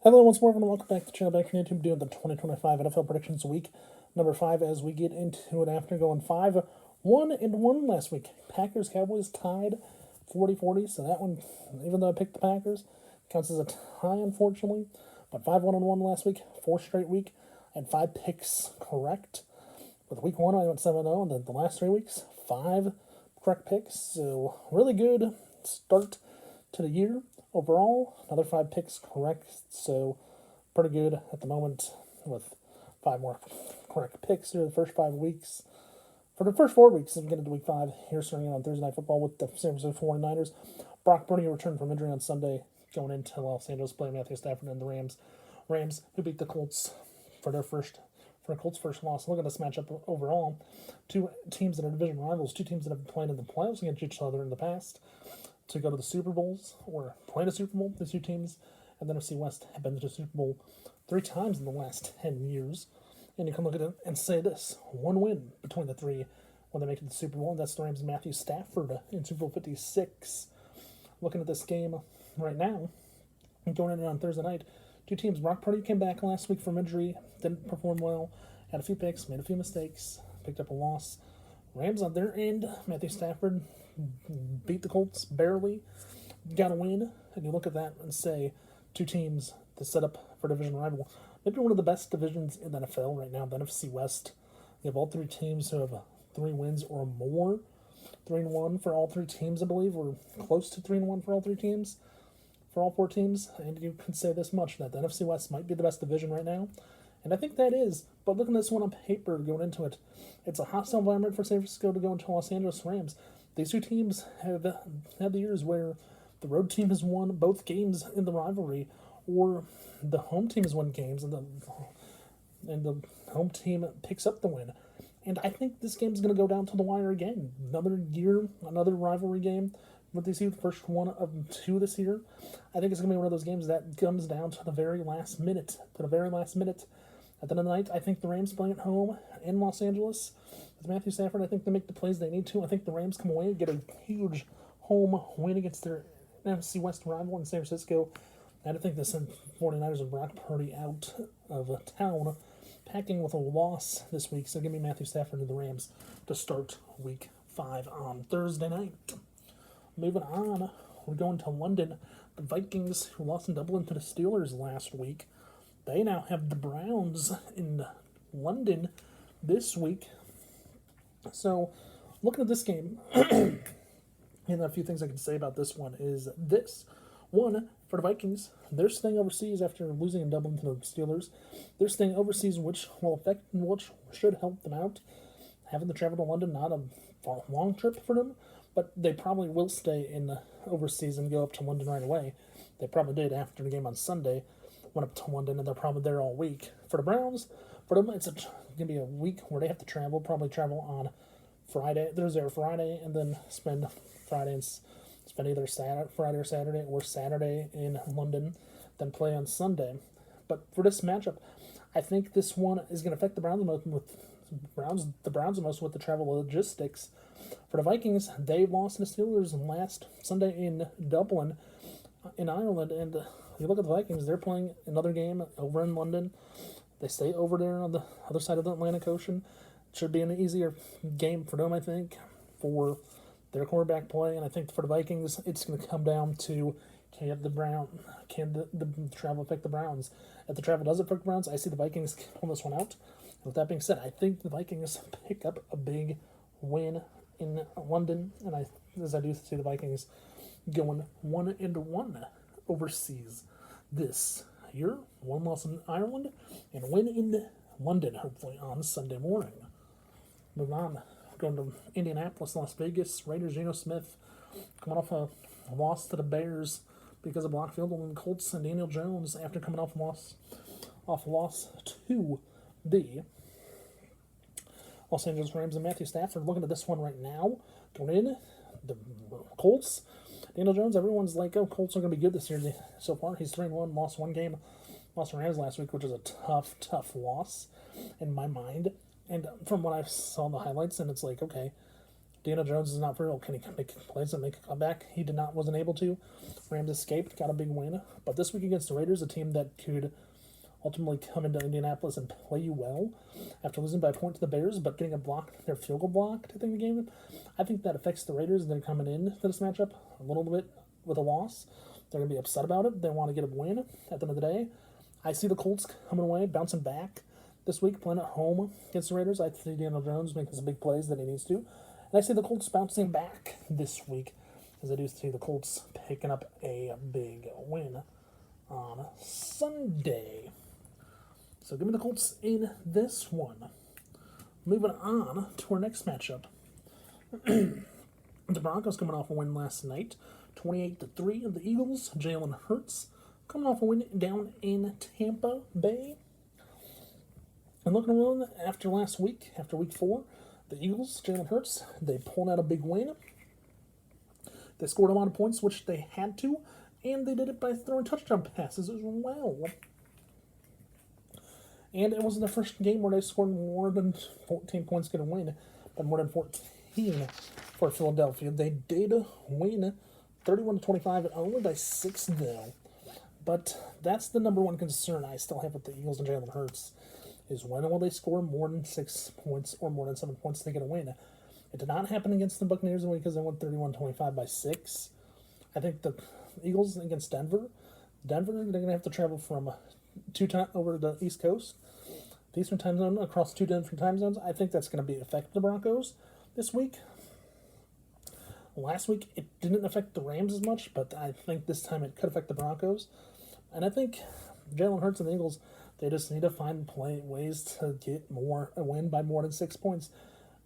Hello, once more, and welcome back to the channel. Back on YouTube, doing the 2025 NFL Predictions Week number 5 as we get into it after going 5-1-1 last week. Packers Cowboys tied 40-40, so that one, even though I picked the Packers, counts as a tie, unfortunately. But 5-1-1 last week, 4 straight week, and 5 picks correct. With week 1, I went 7-0, and then the last 3 weeks, 5 correct picks. So, really good start to the year. Overall, another 5 picks correct, so pretty good at the moment with 5 more correct picks through the first 5 weeks. For the first 4 weeks, I'm getting to week 5 here, starting on Thursday Night Football with the San Francisco 49ers. Brock Purdy returned from injury on Sunday, going into Los Angeles, playing Matthew Stafford and the Rams, who beat the Colts for their Colts' first loss. Look at this matchup overall. 2 teams that are division rivals, 2 teams that have played in the playoffs against each other in the past to go to the Super Bowls or play in a Super Bowl. The 2 teams and the NFC West have been to the Super Bowl 3 times in the last 10 years. And you can look at it and say this: 1 win between the 3 when they make it to the Super Bowl, and that's the Rams' Matthew Stafford in Super Bowl 56. Looking at this game right now, going in on Thursday night, 2 teams. Brock Purdy came back last week from injury, didn't perform well, had a few picks, made a few mistakes, picked up a loss. Rams on their end, Matthew Stafford beat the Colts barely, got a win, and you look at that and say 2 teams to set up for division rival. Maybe one of the best divisions in the NFL right now, the NFC West. You have all 3 teams who have 3 wins or more. 3-1 for all 3 teams, I believe, or close to 3-1 for all 3 teams, for all 4 teams. And you can say this much, that the NFC West might be the best division right now. And I think that is, but looking at this one on paper going into it, it's a hostile environment for San Francisco to go into Los Angeles Rams. These 2 teams have had the years where the road team has won both games in the rivalry, or the home team has won games and the home team picks up the win. And I think this game is going to go down to the wire again. Another year, another rivalry game with these 2, the first one of 2 this year. I think it's going to be one of those games that comes down to the very last minute. At the end of the night, I think the Rams playing at home in Los Angeles with Matthew Stafford. I think they make the plays they need to. I think the Rams come away and get a huge home win against their NFC West rival in San Francisco. And I think the 49ers will Brock Purdy out of town, packing with a loss this week. So give me Matthew Stafford and the Rams to start week 5 on Thursday night. Moving on, we're going to London. The Vikings, who lost in Dublin to the Steelers last week, they now have the Browns in London this week. So, looking at this game, and a few things I can say about this one is this. One, for the Vikings, they're staying overseas after losing in Dublin to the Steelers. They're staying overseas, which should help them out. Having to travel to London, not a long trip for them, but they probably will stay in overseas and go up to London right away. They probably did after the game on Sunday. Went up to London, and they're probably there all week. For the Browns, for them, it's going to be a week where they have to travel, probably travel on Friday. They're there Friday, and then spend Friday and spend either Friday or Saturday, or Saturday in London, then play on Sunday. But for this matchup, I think this one is going to affect the Browns most with the travel logistics. For the Vikings, they lost to the Steelers last Sunday in Dublin, in Ireland, and you look at the Vikings, they're playing another game over in London. They stay over there on the other side of the Atlantic Ocean. It should be an easier game for them, I think, for their quarterback play. And I think for the Vikings, it's going to come down to can the travel affect the Browns? If the travel does affect the Browns, I see the Vikings pull this one out. And with that being said, I think the Vikings pick up a big win in London, and I do see the Vikings going 1-1 overseas this year. 1 loss in Ireland and a win in London, hopefully on Sunday morning. Moving on, going to Indianapolis, Las Vegas. Raiders, Geno Smith coming off a loss to the Bears because of blocked field goal, and Colts and Daniel Jones after coming off a loss to the Los Angeles Rams and Matthew Stafford. Looking at this one right now, going in, the Colts, Daniel Jones, everyone's like, oh, Colts are going to be good this year. So far, he's 3-1, lost 1 game, lost to Rams last week, which is a tough loss in my mind. And from what I saw in the highlights, and it's like, okay, Daniel Jones is not for real. Can he make plays and make a comeback? He wasn't able to. Rams escaped, got a big win. But this week against the Raiders, a team that could ultimately come into Indianapolis and play well after losing by a point to the Bears, but getting their field goal blocked at the end of the game. I think that affects the Raiders, and they're coming into this matchup a little bit with a loss. They're going to be upset about it. They want to get a win at the end of the day. I see the Colts coming away, bouncing back this week, playing at home against the Raiders. I see Daniel Jones making some big plays that he needs to. And I see the Colts bouncing back this week, as I do see the Colts picking up a big win on Sunday. So give me the Colts in this one. Moving on to our next matchup. The Broncos coming off a win last night, 28-3. And the Eagles, Jalen Hurts, coming off a win down in Tampa Bay. And looking around after last week, after week 4, the Eagles, Jalen Hurts, they pulled out a big win. They scored a lot of points, which they had to, and they did it by throwing touchdown passes as well. And it wasn't the first game where they scored more than 14 points to get a win, but more than 14 for Philadelphia. They did win 31-25 and only by 6 though. But that's the number one concern I still have with the Eagles and Jalen Hurts, is when will they score more than 6 points or more than 7 points to get a win. It did not happen against the Buccaneers because they won 31-25 by 6. I think the Eagles against Denver, they're going to have to travel from over the East Coast, the Eastern time zone, across 2 different time zones. I think that's going to affect the Broncos this week. Last week, it didn't affect the Rams as much, but I think this time it could affect the Broncos. And I think Jalen Hurts and the Eagles, they just need to find ways to get a win by more than 6 points.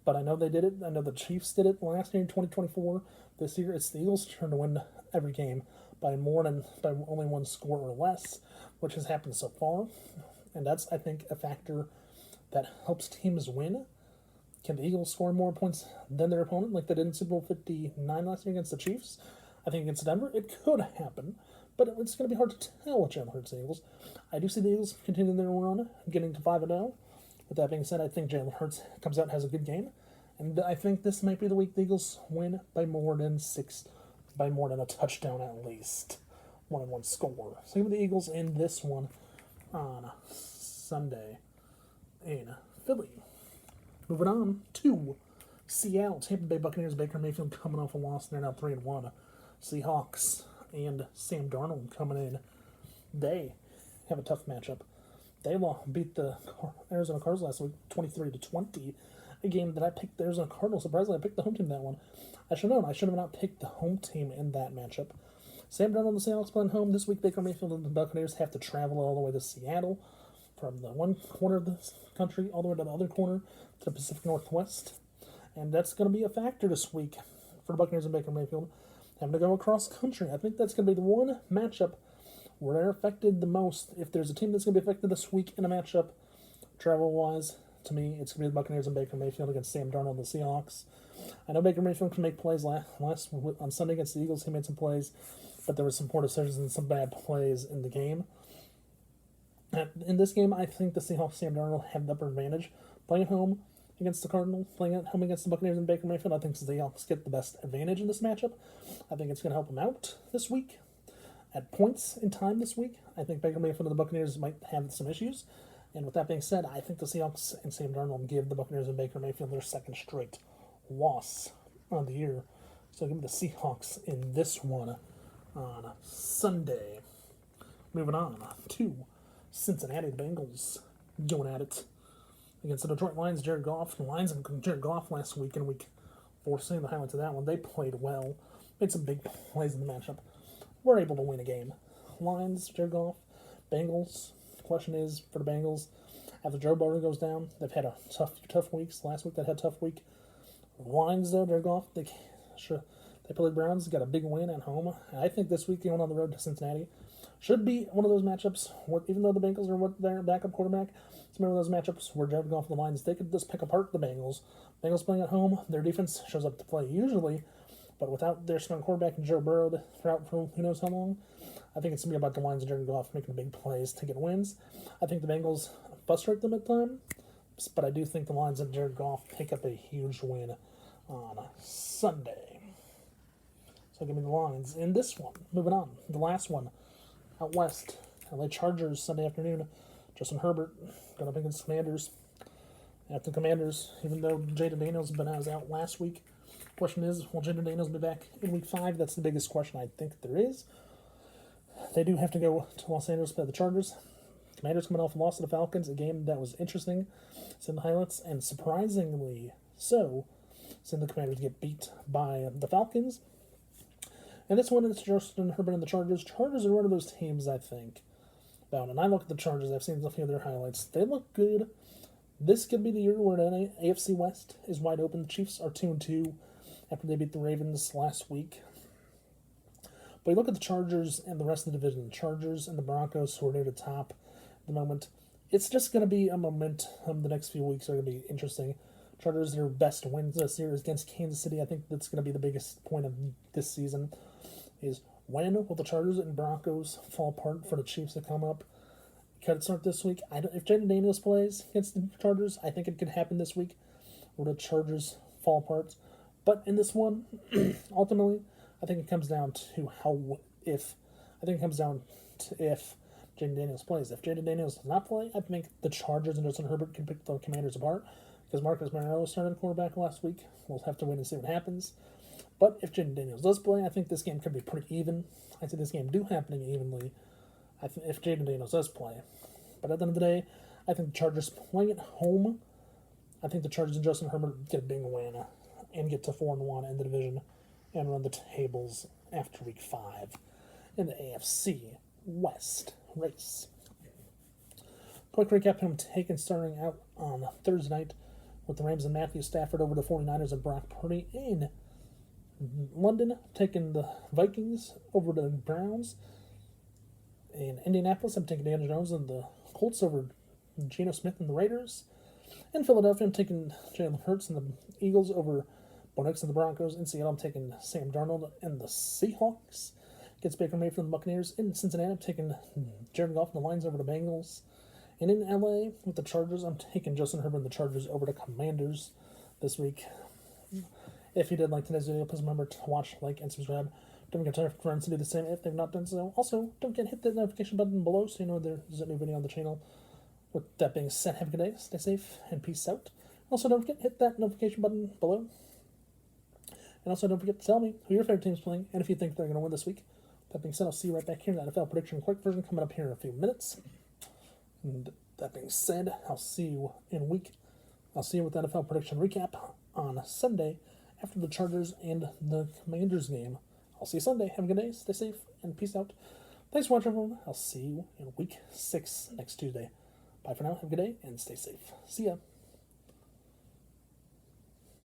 But I know they did it. I know the Chiefs did it last year in 2024. This year, it's the Eagles' turn to win every game by only 1 score or less, which has happened so far. And that's, I think, a factor that helps teams win. Can the Eagles score more points than their opponent, like they did in Super Bowl 59 last year against the Chiefs? I think against Denver, it could happen, but it's going to be hard to tell with Jalen Hurts and the Eagles. I do see the Eagles continuing their run, getting to 5-0. With that being said, I think Jalen Hurts comes out and has a good game, and I think this might be the week the Eagles win by more than a touchdown at least. 1-1 score. So give me the Eagles in this one on Sunday in Philly. Moving on to Seattle. Tampa Bay Buccaneers, Baker Mayfield coming off a loss. They're now 3-1. Seahawks and Sam Darnold coming in. They have a tough matchup. They beat the Arizona Cardinals last week 23-20. A game that I picked the Arizona Cardinals. Surprisingly, I picked the home team in that one. I should have known. I should have not picked the home team in that matchup. Sam Darnold and the Seahawks playing home. This week, Baker Mayfield and the Buccaneers have to travel all the way to Seattle from the one corner of the country all the way to the other corner to the Pacific Northwest. And that's going to be a factor this week for the Buccaneers and Baker Mayfield having to go across country. I think that's going to be the one matchup where they're affected the most. If there's a team that's going to be affected this week in a matchup, travel-wise, to me, it's going to be the Buccaneers and Baker Mayfield against Sam Darnold and the Seahawks. I know Baker Mayfield can make plays on Sunday against the Eagles. He made some plays, but there were some poor decisions and some bad plays in the game. In this game, I think the Seahawks, Sam Darnold, have the upper advantage. Playing at home against the Cardinals, playing at home against the Buccaneers and Baker Mayfield, I think the Seahawks get the best advantage in this matchup. I think it's going to help them out this week. At points in time this week, I think Baker Mayfield and the Buccaneers might have some issues. And with that being said, I think the Seahawks and Sam Darnold give the Buccaneers and Baker Mayfield their second straight loss on the year. So give me the Seahawks in this one on Sunday. Moving on to Cincinnati Bengals going at it against the Detroit Lions. Jared Goff. The Lions and Jared Goff last week in week 4, seeing the highlights of that one. They played well, made some big plays in the matchup. Were able to win a game. Lions, Jared Goff, Bengals. The question is for the Bengals, after Joe Burrow goes down, they've had a tough weeks. Last week they had a tough week. Lions though, Jared Goff, they played Browns, got a big win at home. I think this week going on the road to Cincinnati should be one of those matchups where, even though the Bengals are with their backup quarterback, it's one of those matchups where Jared Goff and the Lions, they could just pick apart the Bengals. Bengals playing at home, their defense shows up to play usually, but without their strong quarterback and Joe Burrow out for who knows how long, I think it's going to be about the Lions and Jared Goff making big plays to get wins. I think the Bengals frustrate them at times, but I do think the Lions and Jared Goff pick up a huge win on Sunday. So give me the lines in this one. Moving on, the last one out west. LA Chargers Sunday afternoon. Justin Herbert going up against Commanders. At the Commanders, even though Jaden Daniels has been out last week, question is, will Jaden Daniels be back in Week 5? That's the biggest question I think there is. They do have to go to Los Angeles to play the Chargers. Commanders coming off a loss to the Falcons, a game that was interesting. It's in the highlights, and surprisingly so, seeing the Commanders get beat by the Falcons. And this one is Justin Herbert and the Chargers. Chargers are one of those teams I think about. And I look at the Chargers, I've seen a few of their highlights. They look good. This could be the year where the AFC West is wide open. The Chiefs are 2-2 after they beat the Ravens last week. But you look at the Chargers and the rest of the division. The Chargers and the Broncos, who are near the top at the moment. It's just going to be a moment. The next few weeks are going to be interesting. Chargers, their best wins this year is against Kansas City. I think that's going to be the biggest point of this season. Is when will the Chargers and Broncos fall apart for the Chiefs to come up? Could it start this week? If Jaden Daniels plays against the Chargers, I think it could happen this week, where the Chargers fall apart. But in this one, ultimately, I think it comes down to if Jaden Daniels plays. If Jaden Daniels does not play, I think the Chargers and Justin Herbert can pick the Commanders apart, because Marcus Mariota started quarterback last week. We'll have to wait and see what happens. But if Jaden Daniels does play, I think this game could be pretty even. I see this game happening evenly if Jaden Daniels does play. But at the end of the day, I think the Chargers playing at home, I think the Chargers and Justin Herbert get a big win and get to 4-1 in the division and run the tables after Week 5 in the AFC West race. Quick recap who I'm taking starting out on Thursday night with the Rams and Matthew Stafford over the 49ers and Brock Purdy in London, taking the Vikings over the Browns. In Indianapolis, I'm taking Daniel Jones and the Colts over Geno Smith and the Raiders. In Philadelphia, I'm taking Jalen Hurts and the Eagles over Bo Nix and the Broncos. In Seattle, I'm taking Sam Darnold and the Seahawks. Gets Baker Mayfield and the Buccaneers. In Cincinnati, I'm taking Jared Goff and the Lions over the Bengals. And in LA, with the Chargers, I'm taking Justin Herbert and the Chargers over the Commanders this week. If you did like today's video, please remember to watch, like, and subscribe. Don't forget to tell your friends to do the same if they've not done so. Also, don't forget to hit the notification button below so you know there's a new video on the channel. With that being said, have a good day, stay safe, and peace out. Also, don't forget to hit that notification button below. And also, don't forget to tell me who your favorite team's playing and if you think they're going to win this week. That being said, I'll see you right back here in the NFL prediction quick version coming up here in a few minutes. And that being said, I'll see you with the NFL prediction recap on Sunday after the Chargers and the Commanders game. I'll see you Sunday. Have a good day. Stay safe and peace out. Thanks for watching, everyone. I'll see you in Week 6 next Tuesday. Bye for now. Have a good day and stay safe. See ya.